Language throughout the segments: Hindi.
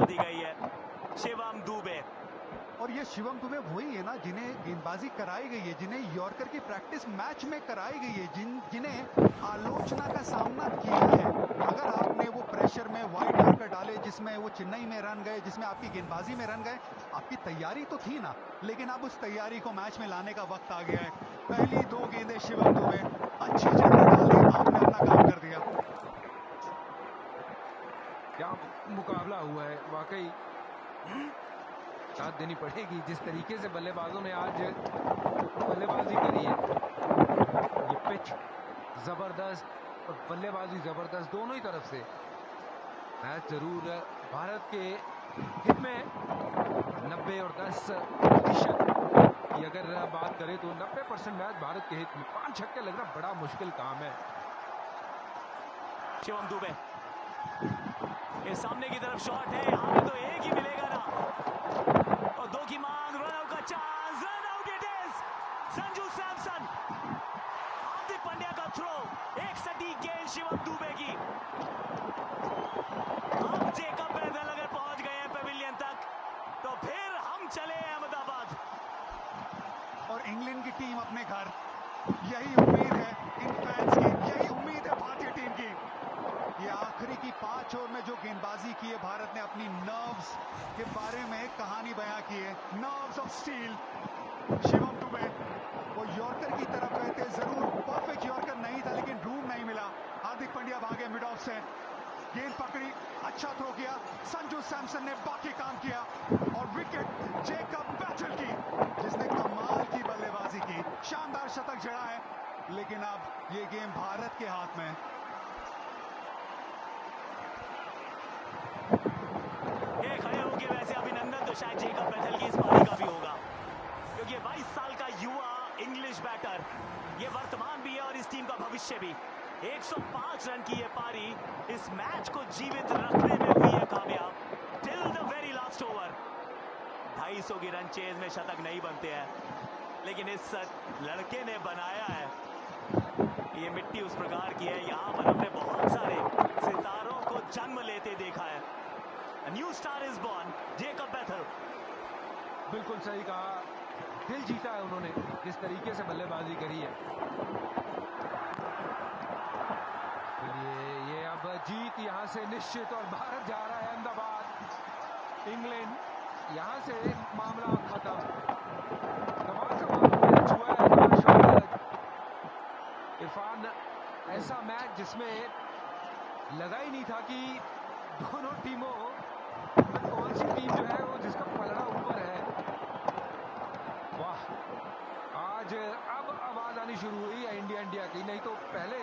दी गई है शिवम दुबे। और ये शिवम दुबे वही है ना जिन्हें गेंदबाजी कराई गई है, जिन्हें यॉर्कर की प्रैक्टिस मैच में कराई गई है, जिन्हें आलोचना का सामना किया है। अगर आपने वो प्रेशर में वाइड यॉर्कर डाले जिसमें वो चेन्नई में रन गए, जिसमें आपकी गेंदबाजी में रन गए, आपकी तैयारी तो थी ना, लेकिन अब उस तैयारी को मैच में लाने का वक्त आ गया है। पहली 2 गेंदें शिवम दुबे अच्छी जगह डाली, आपने अपना काम कर दिया। क्या मुकाबला हुआ है, वाकई साथ देनी पड़ेगी जिस तरीके से बल्लेबाजों ने आज बल्लेबाजी करी है। ये पिच जबरदस्त और बल्लेबाजी जबरदस्त, दोनों ही तरफ से। मैच जरूर भारत के हित में 90 और 10% की अगर बात करें तो 90% मैच भारत के हित में। 5 छक्के लगना बड़ा मुश्किल काम है। शिवम दुबे ये सामने की तरफ शॉट है, यहाँ पे तो एक ही मिलेगा ना, और 2 की मांग, रन आउट का chance, run out it is. Sanju Samson, Hardik Pandya का थ्रो, एक सटीक गेंद शिवम दुबे की। अब जेकब बैथल अगर पहुंच गए हैं पेविलियन तक तो फिर हम चले अहमदाबाद। और इंग्लैंड की टीम अपने घर, यही उम्मीद है इन फैंस की, यही उम्मीद है भारतीय टीम की। ये आखिरी की 5 ओवर में जो गेंदबाजी की है भारत ने, अपनी नर्व्स के बारे में कहानी बयां की है, nerves of steel. Shivam Dubey वो यॉर्कर की तरफ गए थे, जरूर परफेक्ट यॉर्कर नहीं था लेकिन रूम नहीं मिला। हार्दिक पांड्या भागे मिड ऑफ से, गेंद पकड़ी, अच्छा थ्रो किया, संजू सैमसन ने बाकी काम किया और विकेट जेकब बैथल की, जिसने कमाल की बल्लेबाजी की, शानदार शतक जड़ा है। लेकिन अब ये गेम भारत के हाथ में। ये खड़े होके वैसे अभिनंदन तो शायद जेकब बैथल की इस पारी का भी होगा, क्योंकि 22 साल का युवा इंग्लिश बैटर, ये वर्तमान भी है और इस टीम का भविष्य भी। 105 रन की ये पारी इस मैच को जीवित रखने में हुई है कामयाब till the very last over. 250 की रन चेज में शतक नहीं बनते हैं, लेकिन इस लड़के ने बनाया है। ये मिट्टी उस प्रकार की है, यहाँ पर हमने बहुत सारे सितारों को जन्म लेते देखा है। A new star is born, Jacob Bethel. बिल्कुल सही कहा, दिल जीता है उन्होंने जिस तरीके से बल्लेबाजी करी है। ये अब जीत यहाँ से निश्चित और भारत जा रहा है अहमदाबाद। इंग्लैंड यहाँ से मामला खत्म। कमाल का मैच हुआ है इरफान, ऐसा मैच जिसमें लगा ही नहीं था कि दोनों टीमों में कौन सी टीम जो है वो जिसका पलड़ा ऊपर है। वाह, आज अब आवाज आनी शुरू हुई है इंडिया की, नहीं तो पहले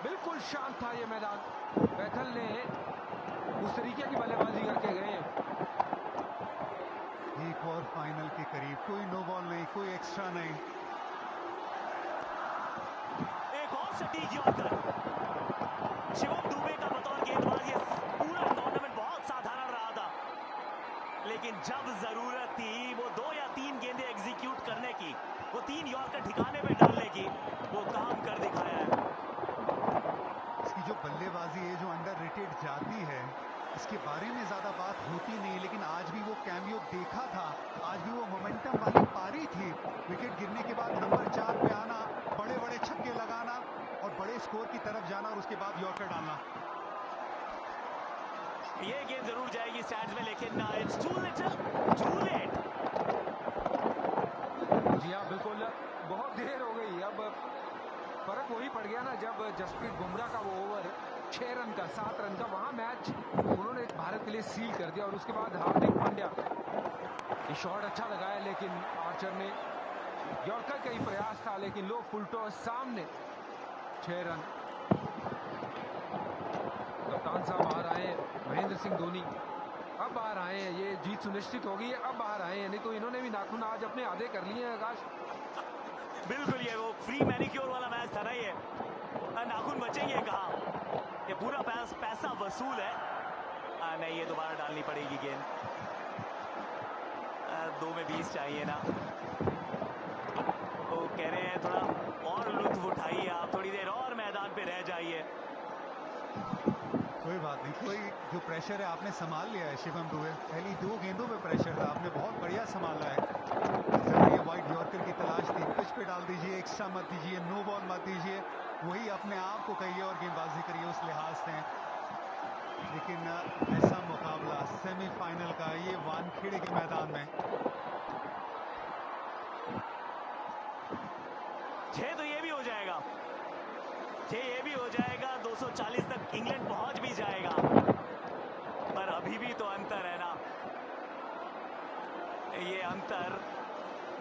बिल्कुल शांत था ये मैदान। बैथल ने उस तरीके की बल्लेबाजी करके गए। एक और फाइनल के करीब, कोई नो बॉल नहीं, कोई एक्स्ट्रा नहीं। एक और सटीक यॉर्कर शिवम दुबे का बतौर गेंदबाज, ये पूरा टूर्नामेंट बहुत साधारण रहा था, लेकिन जब जरूरत थी वो 2 या 3 गेंदें एग्जीक्यूट करने की, वो 3 यॉर्कर ठिकाने पे डालने की, वो काम कर दिखाया है। इसकी जो बल्लेबाजी है, जो अंडररेटेड जाती है, इसके बारे में ज्यादा बात होती नहीं, लेकिन आज भी वो कैमियो देखा था, आज भी वो मोमेंटम वाली पारी थी। विकेट गिरने के बाद नंबर 4 पे आना, बड़े बड़े छक्के लगाना और बड़े स्कोर की तरफ जाना और उसके बाद यॉर्कर डालना। ये गेंद जरूर जाएगी स्टैंड्स में, लेकिन it's too little too late. जी हाँ, बिल्कुल बहुत देर हो गई। अब फर्क वही पड़ गया ना, जब जसप्रीत बुमराह का वो ओवर 6 रन का 7 रन का, वहां मैच उन्होंने भारत के लिए सील कर दिया। और उसके बाद हार्दिक पांड्या ये शॉट अच्छा लगाया, लेकिन आर्चर ने, यॉर्कर का ही प्रयास था लेकिन लो फुल टॉस सामने, 6 रन। कप्तान साहब बाहर आए, महेंद्र सिंह धोनी अब बाहर आए हैं, ये जीत सुनिश्चित हो गई है, अब बाहर आए हैं, नहीं तो इन्होंने भी नाखून आज अपने आधे कर लिए हैं। आकाश, बिल्कुल, ये वो फ्री मैनिक्योर वाला मैच था ना, ये नाखून बचेंगे कहा, ये पूरा पैसा वसूल है। नहीं, ये दोबारा डालनी पड़ेगी गेंद, 2 में 20 चाहिए ना। वो कह रहे हैं थोड़ा और लुत्फ उठाइए, आप थोड़ी देर और मैदान पे रह जाइए। कोई बात नहीं, कोई जो प्रेशर है आपने संभाल लिया है शिवम दुबे। पहली 2 गेंदों पे प्रेशर था, आपने बहुत बढ़िया संभाला है। जरूर ये वाइड यॉर्कर की तलाश थी, पिच पे डाल दीजिए, एक्स्ट्रा मत दीजिए, नो बॉल मत दीजिए, वही अपने आप को कहिए और गेंदबाजी करिए उस लिहाज से। लेकिन ऐसा मुकाबला सेमीफाइनल का, ये वानखेड़े के मैदान में, छह तो ये भी हो जाएगा, 6 ये भी हो जाएगा, 240 तक इंग्लैंड पहुंच भी जाएगा। पर अभी भी तो अंतर है ना, ये अंतर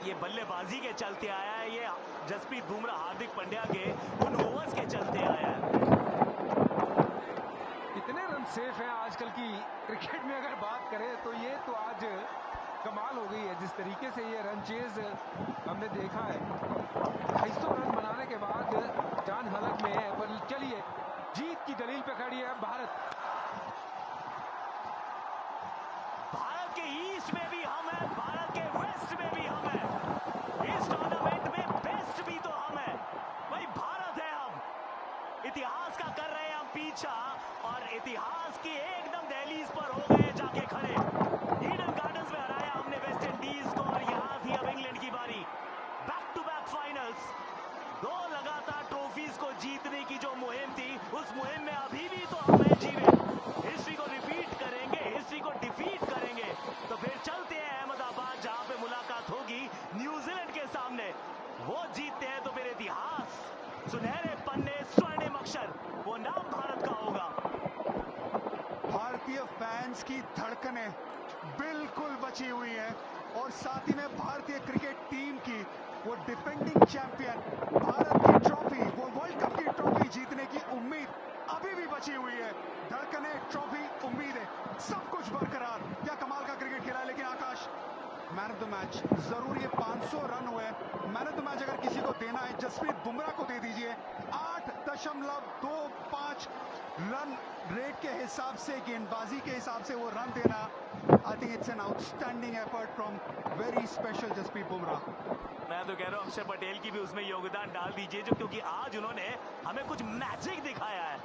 ये बल्लेबाजी के चलते आया है, ये जसप्रीत बुमराह हार्दिक पांड्या के उन ओवर्स के चलते आया है। कितने रन सेफ हैं आजकल की क्रिकेट में अगर बात करें तो ये तो आज कमाल हो गई है। जिस तरीके से ये रन चेज हमने देखा है, 250 रन बनाने के बाद जान हलक में है। पर चलिए, जीत की दलील पे खड़ी है भारत। भारत के ईस्ट में भी हम हैं, भारत के वेस्ट में भी हम हैं, इस टूर्नामेंट में बेस्ट भी तो हम हैं। भाई भारत है हम, इतिहास का कर रहे हैं हम पीछा, और इतिहास की एकदम दहलीज पर हो गए जाके खड़े। ईडन गार्डन्स में हराया हमने वेस्ट इंडीज को, और यहां थी अब इंग्लैंड की बारी। बैक टू बैक फाइनल्स, 2 लगातार ट्रॉफीज को जीतने की जो मुहिम थी, उस मुहिम में अभी भी तो हम हैं जीवित। हिस्ट्री को रिपीट करेंगे, हिस्ट्री को डिफीट करेंगे। तो फिर चलते हैं अहमदाबाद, जहां पे मुलाकात होगी न्यूजीलैंड के सामने। वो जीतते हैं तो फिर इतिहास, सुनहरे पन्ने, स्वर्णिम अक्षर, वो नाम भारत का होगा। भारतीय फैंस की धड़कनें बिल्कुल बची हुई है, और साथ ही में भारतीय क्रिकेट टीम की वो डिफेंडिंग चैंपियन भारत की ट्रॉफी, वो वर्ल्ड कप की ट्रॉफी जीतने की उम्मीद अभी भी बची हुई है। धड़कनें, ट्रॉफी, उम्मीदें, सब कुछ बरकरार। क्या कमाल का क्रिकेट खेला। लेकिन आकाश, मैन ऑफ द मैच जरूर, ये 500 रन हुए, मैन ऑफ द मैच अगर किसी को देना है जसप्रीत बुमराह को दे दीजिए। 8.25 रन रेट के हिसाब से, गेंदबाजी के हिसाब से वो रन देना, I think it's an outstanding effort from very special Jasprit Bumrah. मैं तो कह रहा हूं अक्षर पटेल की भी उसमें योगदान डाल दीजिए, जो क्योंकि आज उन्होंने हमें कुछ मैजिक दिखाया है।